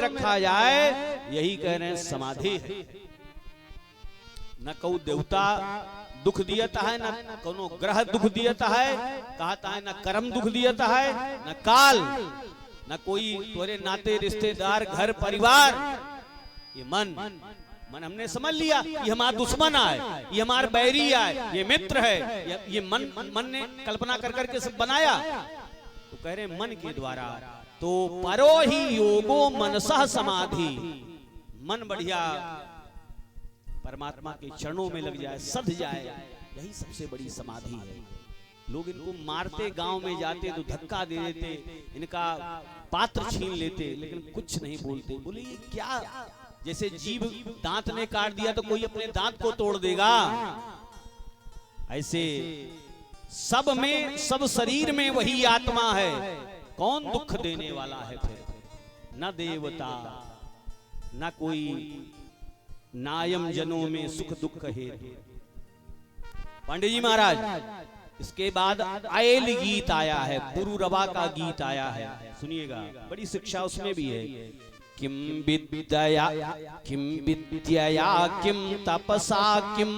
रखा जाए, यही कह रहे हैं समाधि है। न कौ देवता दुख दियता है, न कोनो ग्रह दुख दियता है, कहता है न कर्म दुख दियता है, न काल, न कोई तोरे नाते रिश्तेदार घर परिवार। ये मन हमने समझ लिया ये हमारा दुश्मन है, ये हमारा बैरी है, ये मित्र है, ये मन ने कल्पना कर करके सब बनाया। तो कह रहे मन के द्वारा, तो परो ही योगो मनसः समाधि, मन बढ़िया परमात्मा के चरणों में लग जाए, सध जाए, यही सबसे बड़ी समाधि है। लोग इनको मारते, गांव में जाते तो धक्का दे देते, इनका पात्र छीन लेते, लेकिन कुछ नहीं बोलते। बोले ये क्या, जैसे जीव दांत ने काट दिया तो कोई अपने दांत को तोड़ देगा, ऐसे सब में, सब शरीर में वही आत्मा है। कौन दुख देने वाला है फिर? न देवता, न कोई नायम जनों में सुख दुख है। पंडित जी महाराज, इसके बाद आयल गीत आया है, पुरुरवा का गीत आया है, सुनिएगा, बड़ी शिक्षा उसमें भी है। किम विद्या किम तपसा किम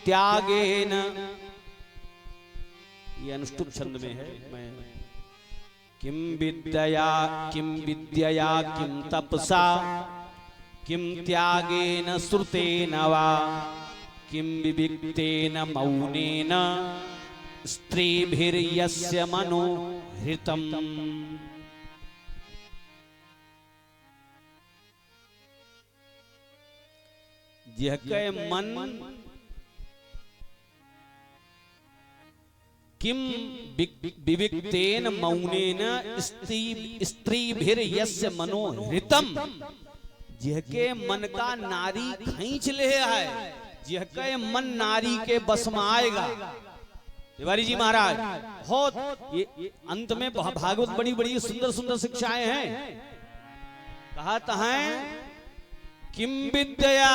त्यागेन, ये अनुष्टुप छंद में है। मैं किम विद्या किम तपसा किम त्यागेन श्रुतेन वा किम विविक्तेन मौनेन स्त्रीभिर्यस्य मनो हृतम्। यह कह मन किम विविक्तेन मौनेन स्त्रीभिर्यस्य मनो हृतम्, जिह के मन का नारी खींच ले है, जिह के मन नारी के बस में आएगा। तिवारी जी महाराज बहुत ये अंत में भागवत बड़ी बड़ी सुंदर सुंदर शिक्षाएं हैं। कहता है किम विद्या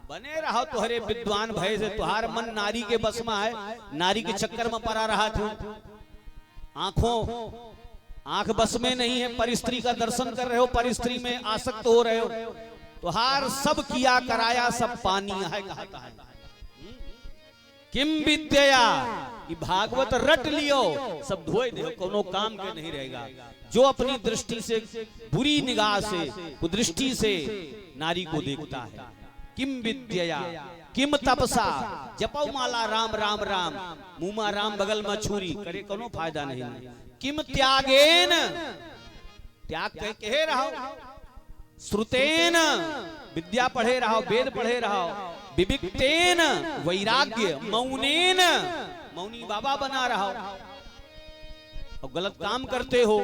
बने रहो तुहरे विद्वान भय से, तुहार मन नारी के बस में है, नारी के चक्कर में पड़ा रहा तू, आंख बस में नहीं है, परिस्त्री का दर्शन कर रहे हो, परिस्त्री में आसक्त हो रहे हो, तुहार सब किया कराया सब पानी है। कहता है किम विद्या, भागवत रट लियो, सब धोए दे, कोनो काम के नहीं रहेगा। जो अपनी दृष्टि से, बुरी निगाह से, कुदृष्टि से नारी को देखता है। किम विद्या किम तपसा, जपो माला राम राम राम, मुमा राम बगल में छुरी, करे कोनो फायदा नहीं। किम त्यागेन, त्याग कह रहो, श्रुतेन विद्या पढ़े रहो, वेद पढ़े रहो, विविक्तेन वैराग्य, मौनेन मौनी बाबा बना रहो, और गलत काम करते हो।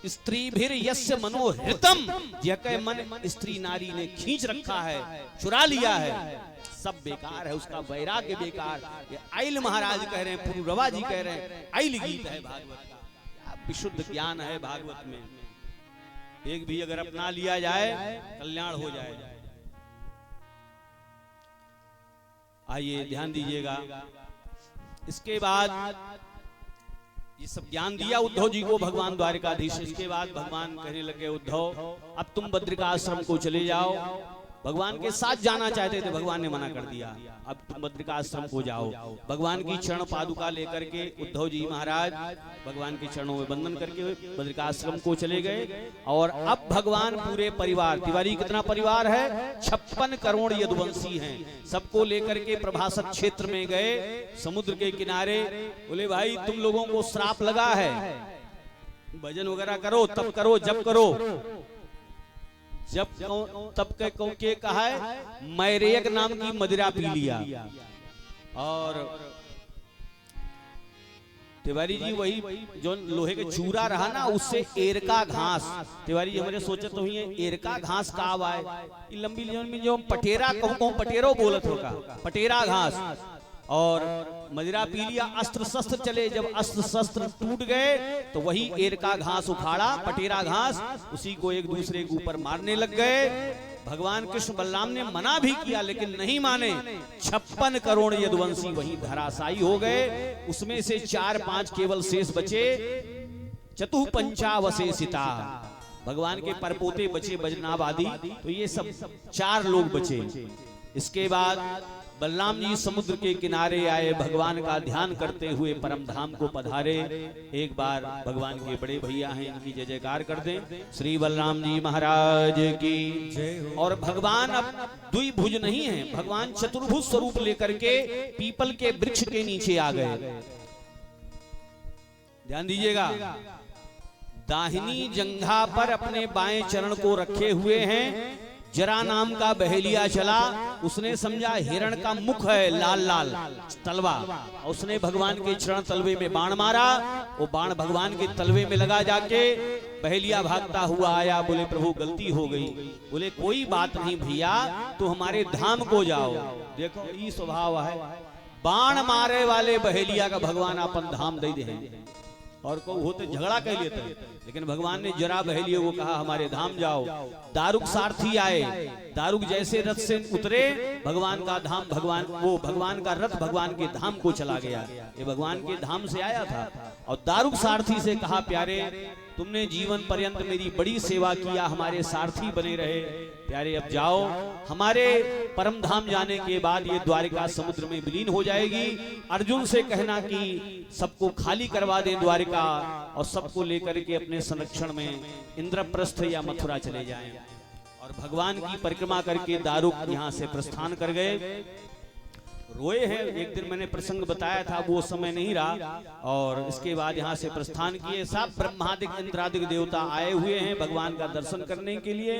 स्त्री भीर यस्य मनोहृतम, यह कह मन स्त्री नारी ने खींच रखा है, चुरा लिया है, सब बेकार है, उसका वैराग्य बेकार। ये आइल महाराज कह रहे हैं, पुरुरवा जी कह रहे हैं, आइल गीत है भागवत का, विशुद्ध ज्ञान है भागवत में। एक भी अगर अपना लिया जाए कल्याण हो जाए। आइए ध्यान दीजिएगा। इसके बाद ये सब ज्ञान दिया उद्धव जी को भगवान द्वारिकाधीश। इसके बाद भगवान कहने लगे, उद्धव अब तुम बद्रिकाश्रम को चले जाओ। भगवान के साथ जाना चाहते थे, भगवान ने मना कर दिया, अब तुम बद्रिकाश्रम को जाओ। भगवान की चरण पादुका लेकर के उद्धव जी महाराज भगवान के चरणों में वंदन करके बद्रिकाश्रम को चले गए। और अब भगवान पूरे परिवार, तिवारी कितना परिवार है, 56 करोड़ यदुवंशी हैं, सबको लेकर के प्रभासक क्षेत्र में गए, समुद्र के किनारे। बोले भाई तुम लोगों को श्राप लगा है, भजन वगैरह करो, तप करो, जप करो। जब तब के कहा है, मैरेक नाम की मदिरा पी लिया। और तिवारी जी वही जो लोहे के चूरा रहा ना, उससे एरका घास, तिवारी जी हमारे सोचे तो ही एरका घास का आए, लंबी लंबी जो पटेरा कहूँ पटेरो बोलत होगा, पटेरा घास। और मदिरा पी लिया, अस्त्र शस्त्र चले, जब अस्त्र शस्त्र टूट गए तो वही एरका घास उखाड़ा, पटेरा घास, उसी को एक दूसरे के ऊपर मारने लग गए। भगवान कृष्ण बलराम ने मना भी किया लेकिन नहीं माने। 56 करोड़ यदुवंशी वहीं धराशायी हो गए। उसमें से 4-5 केवल शेष बचे। चतुः पंचावशेषिता, भगवान के परपोते बचे बजनाभ आदि, तो ये सब 4 लोग बचे। इसके बाद बलराम जी समुद्र के किनारे आए, भगवान का ध्यान करते हुए परम धाम को पधारे। एक बार भगवान के बड़े भैया हैं, इनकी जय जयकार कर दें। श्री बलराम जी महाराज की। और भगवान अब द्विभुज नहीं है, भगवान चतुर्भुज स्वरूप लेकर के पीपल के वृक्ष के नीचे आ गए। ध्यान दीजिएगा, दाहिनी जंघा पर अपने बाएं चरण को रखे हुए हैं। जरा नाम का बहेलिया चला, उसने समझा हिरण का मुख है, लाल लाल तलवा, उसने भगवान के चरण तलवे में बाण मारा। वो बाण भगवान के तलवे में लगा, जाके बहेलिया भागता हुआ आया। बोले प्रभु गलती हो गई। बोले कोई बात नहीं भैया, तो हमारे धाम को जाओ। देखो ये स्वभाव है, बाण मारे वाले बहेलिया का भगवान अपन धाम दे दे। और को होते झगड़ा कह लेते, लेकिन भगवान ने जरा बहेलिए को कहा हमारे धाम जाओ। दारुक सारथी आए, दारुक जैसे रथ से उतरे, भगवान का धाम, भगवान का रथ भगवान के धाम को चला गया। ये भगवान के धाम से आया था। और दारुक सारथी से कहा प्यारे तुमने जीवन पर्यंत मेरी बड़ी सेवा किया, हमारे सारथी बने रहे, प्यारे अब जाओ। हमारे परम धाम जाने के बाद ये द्वारिका समुद्र में विलीन हो जाएगी। अर्जुन से कहना कि सबको खाली करवा दें द्वारिका, और सबको लेकर के अपने संरक्षण में इंद्रप्रस्थ या मथुरा चले जाएं। और भगवान की परिक्रमा करके दारुक यहाँ से प्रस्थान कर गए। रोए हैं, एक दिन मैंने प्रसंग बताया था, वो समय नहीं रहा। और इसके बाद यहाँ से प्रस्थान किए। सब ब्रह्मादिक इंद्रादिक देवता आए हुए हैं भगवान का दर्शन करने के लिए।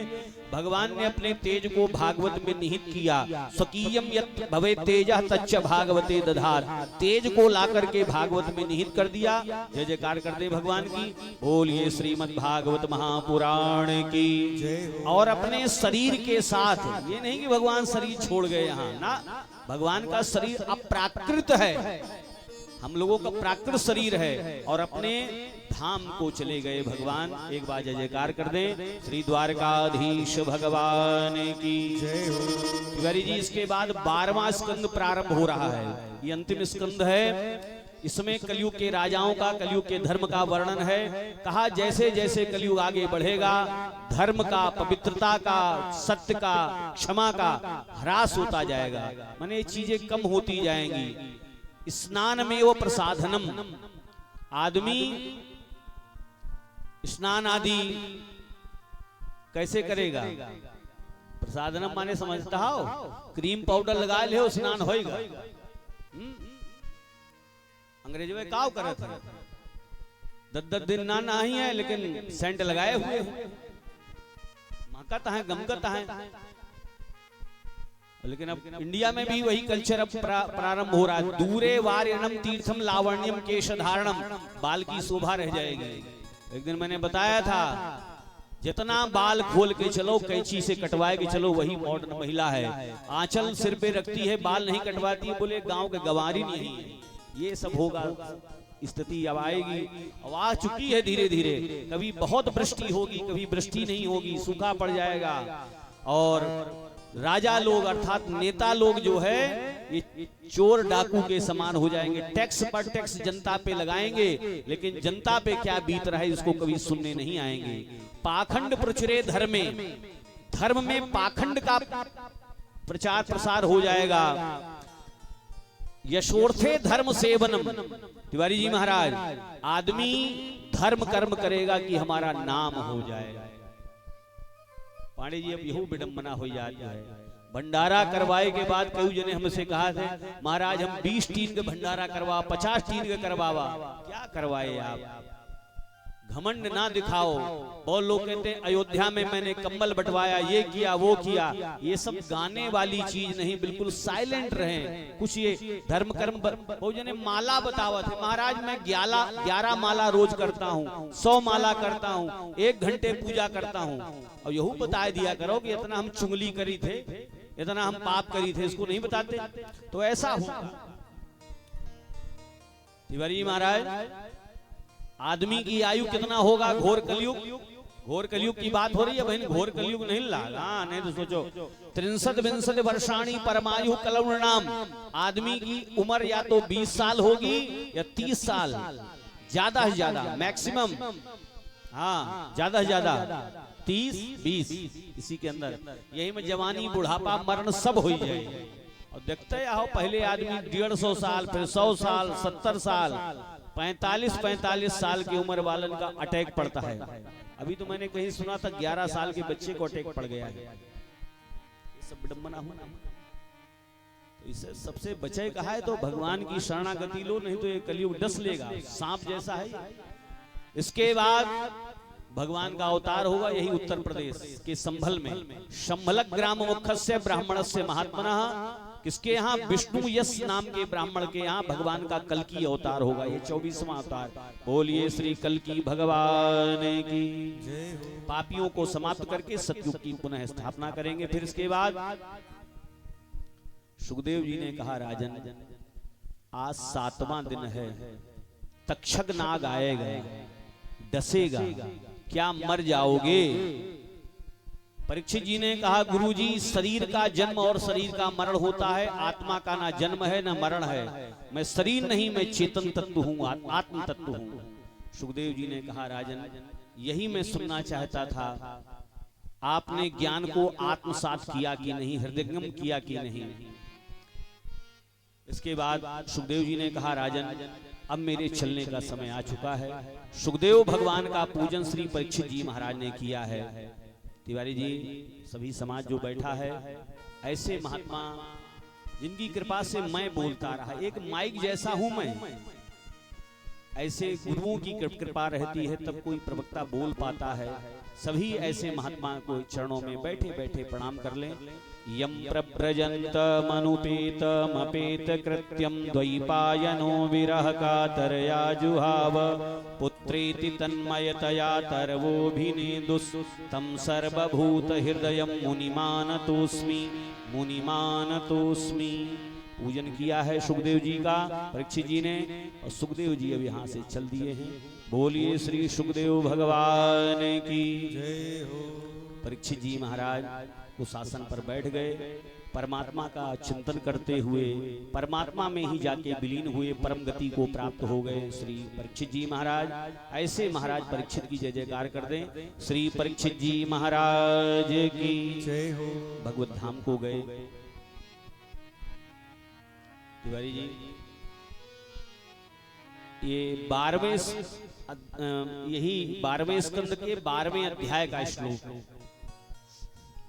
भगवान ने अपने तेज को भागवत में निहित किया। स्वकीयम यत् भवे तेजः तच्च भागवते दधार, तेज को ला करके भागवत में निहित कर दिया। जय जयकार करते भगवान की। बोलिए श्रीमद् भागवत महापुराण की। और अपने शरीर के साथ, ये नहीं कि भगवान शरीर छोड़ गए यहाँ ना, भगवान का शरीर अप्राकृत है, हम लोगों का प्राकृत शरीर है। और अपने धाम को चले गए भगवान। एक बार जय जयकार कर दें श्री द्वारकाधीश भगवान की। तिवारी जी इसके बाद 12वां स्कंद प्रारंभ हो रहा है। ये अंतिम स्कंद है। इसमें कलयुग के राजाओं का, कलयुग के धर्म का वर्णन है। कहा जैसे जैसे कलयुग आगे बढ़ेगा, धर्म का, पवित्रता का, सत्य का, क्षमा का ह्रास होता जाएगा, माने चीजें कम होती जाएंगी। स्नान में वो प्रसाधनम, आदमी स्नान आदि कैसे करेगा? प्रसाधनम माने समझता हो, क्रीम पाउडर लगा ले स्नान होएगा। अंग्रेज में काव करत है, 10 दिन ना नहीं है, लेकिन सेंट लगाए हुए महकता है, गमकता है। लेकिन अब इंडिया में भी वही कल्चर अब प्रारंभ हो रहा है। दूरे वार्यणम तीर्थम लावण्यम केशधारणम, बाल की शोभा रह जाएगी। एक दिन मैंने बताया था, जितना बाल खोल के चलो, कैंची से कटवाए के चलो, वही मॉडर्न महिला है। आंचल सिर पे रखती है, बाल नहीं कटवाती है, बोले गांव के गंवारी नहीं है। ये सब होगा, स्थिति अब आएगी, अब आ चुकी है धीरे धीरे। कभी बहुत वृष्टि होगी, कभी वृष्टि नहीं होगी, सूखा पड़ जाएगा। और राजा लोग अर्थात नेता लोग जो है ये चोर डाकू के समान हो जाएंगे। टैक्स पर टैक्स जनता पे लगाएंगे, लेकिन जनता पे क्या बीत रहा है इसको कभी सुनने नहीं आएंगे। पाखंड प्रचुरे धर्म में पाखंड का प्रचार प्रसार हो जाएगा। यशोर्थे धर्म सेवनम, तिवारी जी महाराज, आदमी धर्म कर्म करेगा कि हमारा नाम हो जाए। पांडे जी अब यहू विडंबना हो जाती है। भंडारा करवाए के बाद कई जने हमसे कहा थे महाराज हम 20 टीन के भंडारा करवा, 50 टीन के करवावा। क्या करवाए आप? घमंड ना दिखाओ। बहुत लोग कहते हैं अयोध्या में मैंने कंबल बंटवाया, ये किया वो किया। ये सब गाने वाली चीज नहीं, बिल्कुल साइलेंट रहें। कुछ ये धर्म कर्म, बहुत जने माला बतावा थे, महाराज मैं 11 माला रोज करता हूँ, 100 माला करता हूँ, 1 घंटे पूजा करता हूँ। और यहू बता दिया करो कि इतना हम चुंगली करी थे, इतना हम पाप करी थे, इसको नहीं बताते तो ऐसा होगा। तिवारी महाराज, आदमी की आयु कितना होगा? घोर कलयुग की बात हो रही है बहन, घोर कलयुग नहीं लगा। नहीं तो सोचो 63 वर्षाणी परमायु कलवनाम, आदमी की उम्र या तो 20 साल होगी या 30 साल, ज्यादा से ज्यादा मैक्सिमम। हाँ ज्यादा से ज्यादा 30-20 इसी के अंदर, यही में जवानी बुढ़ापा मरण सब हो जाए। और देखते आओ पहले आदमी 150 साल, फिर 100 साल, 70 साल, 45 साल की उम्र वालन का अटैक पड़ता है। अभी तो मैंने कहीं सुना था 11 साल के बच्चे को अटैक पड़ गया है। ये सब विडंबना हुआ। तो इसे सबसे बचे कहा है तो भगवान की शरणागति लो, नहीं तो ये कलयुग डस लेगा, सांप जैसा है। इसके बाद भगवान का अवतार होगा यही उत्तर प्रदेश के संभल में, संभलक ग्राम मुखस्य ब्राह्मणस्य महात्मनः, किसके यहाँ विष्णु यश नाम के ब्राह्मण के यहाँ भगवान का कल्कि अवतार होगा, ये 24वां अवतार। बोलिए श्री कल्कि भगवान की जय हो। पापियों को समाप्त करके सतयुग की पुनः स्थापना करेंगे। फिर इसके बाद सुखदेव जी ने कहा, राजन आज 7वां दिन है, तक्षक नाग आएगा, डसेगा, क्या मर जाओगे? परीक्षित जी ने कहा, गुरुजी शरीर का जन्म और शरीर का मरण होता है, आत्मा का ना जन्म है ना मरण है। मैं शरीर नहीं, मैं चेतन तत्व हूँ, आत्म तत्व हूँ। सुखदेव जी ने कहा, राजन यही मैं सुनना चाहता था, आपने ज्ञान को आत्मसात किया कि नहीं, हृदयंगम किया कि नहीं? इसके बाद सुखदेव जी ने कहा, राजन अब मेरे चलने का समय आ चुका है। सुखदेव भगवान का पूजन श्री परीक्षित जी महाराज ने किया है। तिवारी जी, सभी समाज जो बैठा है, ऐसे महात्मा जिनकी कृपा से मैं बोलता रहा, एक माइक जैसा हूं मैं, ऐसे गुरुओं की कृपा रहती है तब कोई प्रवक्ता बोल पाता है। सभी ऐसे महात्मा को चरणों में बैठे बैठे प्रणाम कर लें। यम प्रव्रजन्त मनुपेत मपेत कृत्यम द्वैपायनो विरह कातरया जुहाव, पुत्रेति तन्मयतया तरवोभिनेदुस् तं सर्वभूत हृदयं मुनिमानतोस्मि मुनिमानतोस्मि। पूजन किया है सुखदेव जी का परीक्षित जी ने, और सुखदेव जी अब यहाँ से चल दिए हैं। बोलिए श्री सुखदेव भगवान की जय हो। परीक्षित जी महाराज उस आसन पर बैठ गए, परमात्मा का चिंतन करते हुए परमात्मा में ही जाके विलीन हुए, परम गति को प्राप्त हो गए श्री परीक्षित जी महाराज। ऐसे महाराज परीक्षित की जय जयकार कर दें। श्री परीक्षित जी महाराज की जय हो। भगवत धाम को गए। तिवारी जी, ये 12वें यही 12वें स्कंद के 12वें अध्याय का श्लोक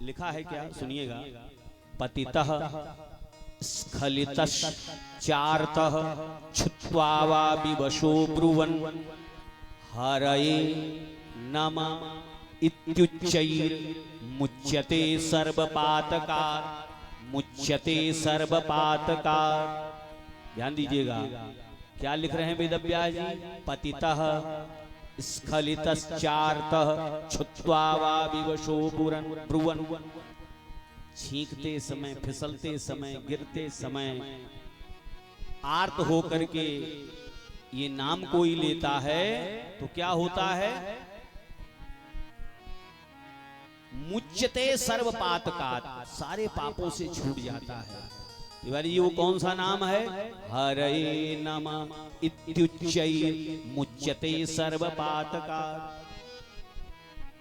लिखा है, क्या सुनिएगा। पतितः स्खलितश् चारतः छुत्वा वा विवशो ब्रुवन् हरये नमः इत्युच्चैर् मुच्यते सर्वपातकात् मुच्यते सर्वपातकात्। ध्यान दीजिएगा क्या लिख रहे हैं वेदव्यास जी। पतितः स्खलितश्चार्तः छुत्वा वा विवशो ब्रुवन्, छींकते समय, फिसलते समय, गिरते समय आर्त हो करके ये नाम कोई लेता है तो क्या होता है? मुच्यते सर्व पातकात्, सारे पापों से छूट जाता है। तिवारी जी, वो कौन सा नाम है? हरे नमः इत्युच्चैर् मुच्यते सर्व पातकात्।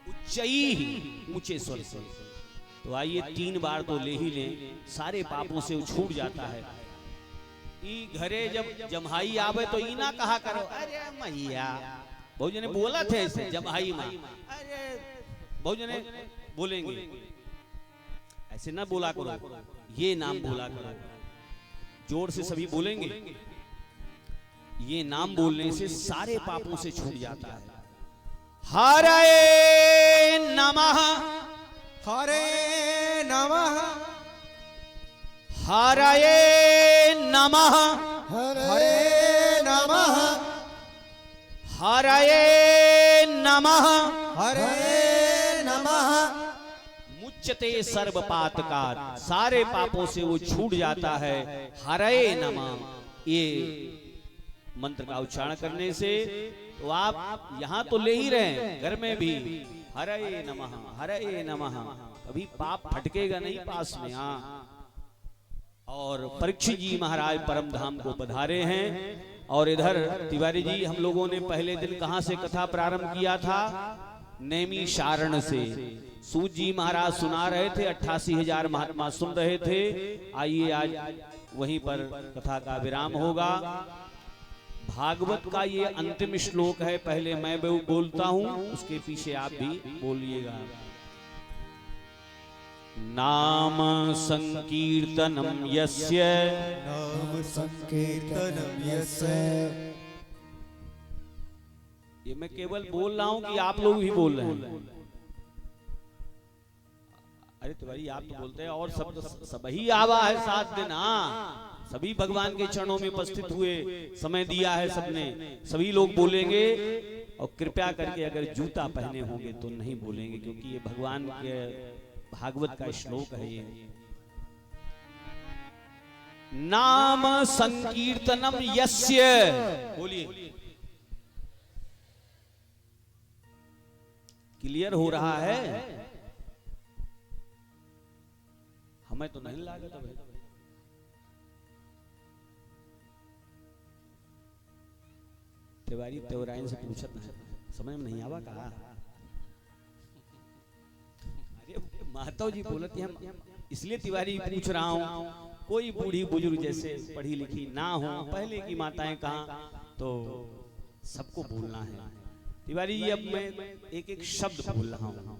उच्चैः, ऊंचे स्वर से। तो आइए 3 बार तो ले ही लें, सारे पापों से छूट जाता है। ई घरे जब जम्हाई आवे तो ई ना कहा करो, अरे मैया, बहुत जने बोला थे ऐसे जम्हाई माँ, अरे बहुत जने बोलेंगे, ऐसे ना बोला करो, ये नाम बोला करो। जोर से सभी बोलेंगे, ये नाम बोलने से सारे पापों से छूट जाता है। हरे नमः, हरे नमः, हरे नमः, हरे नमः, हरे नमः, हरे नमः। मुच्यते सर्व पातकात्, सारे पापों से वो छूट जाता है। हरे नमः, ये मंत्र का उच्चारण करने से तो आप यहाँ तो ले ही रहे हैं, घर में भी हरे नमः, हरे नमः, कभी पाप फटकेगा नहीं पास में। हाँ, और परीक्षित जी महाराज परम धाम को पधारे हैं। और इधर तिवारी जी हम लोगों ने पहले दिन कहां से कथा प्रारंभ किया था? नैमिषारण्य से। सूत जी महाराज सुना रहे थे, 88,000 महात्मा सुन रहे थे। आइए आज वहीं पर कथा का विराम होगा। भागवत का ये अंतिम श्लोक है। पहले मैं बोलता हूं, उसके पीछे आप भी बोलिएगा। नाम संकीर्तनम यस्य, नाम संकीर्तनम यस्य। ये मैं केवल बोल रहा हूं कि आप लोग भी बोल रहे हैं? अरे तिवारी आप तो बोलते हैं और सब सभी आवा है 7 दिन। हाँ, सभी भगवान के चरणों में उपस्थित हुए, समय दिया है सबने, सभी लोग बोलेंगे। और कृपया करके अगर जूता पहने होंगे तो नहीं बोलेंगे, क्योंकि ये भगवान के भागवत का श्लोक है। ये नाम संकीर्तनम यस्य, बोलिए। क्लियर हो रहा है? हमें तो नहीं लगा था भाई। तिवारी तिवाराइन से पूछत नहीं, समझ में नहीं आवा कहा? अरे माता जी बोलती हम इसलिए तिवारी पूछ रहा हूं। कोई बूढ़ी बुजुर्ग जैसे पढ़ी लिखी ना हो, पहले की माताएं कहा तो सबको बोलना है। तिवारी जी अब मैं एक एक शब्द बोल रहा हूं।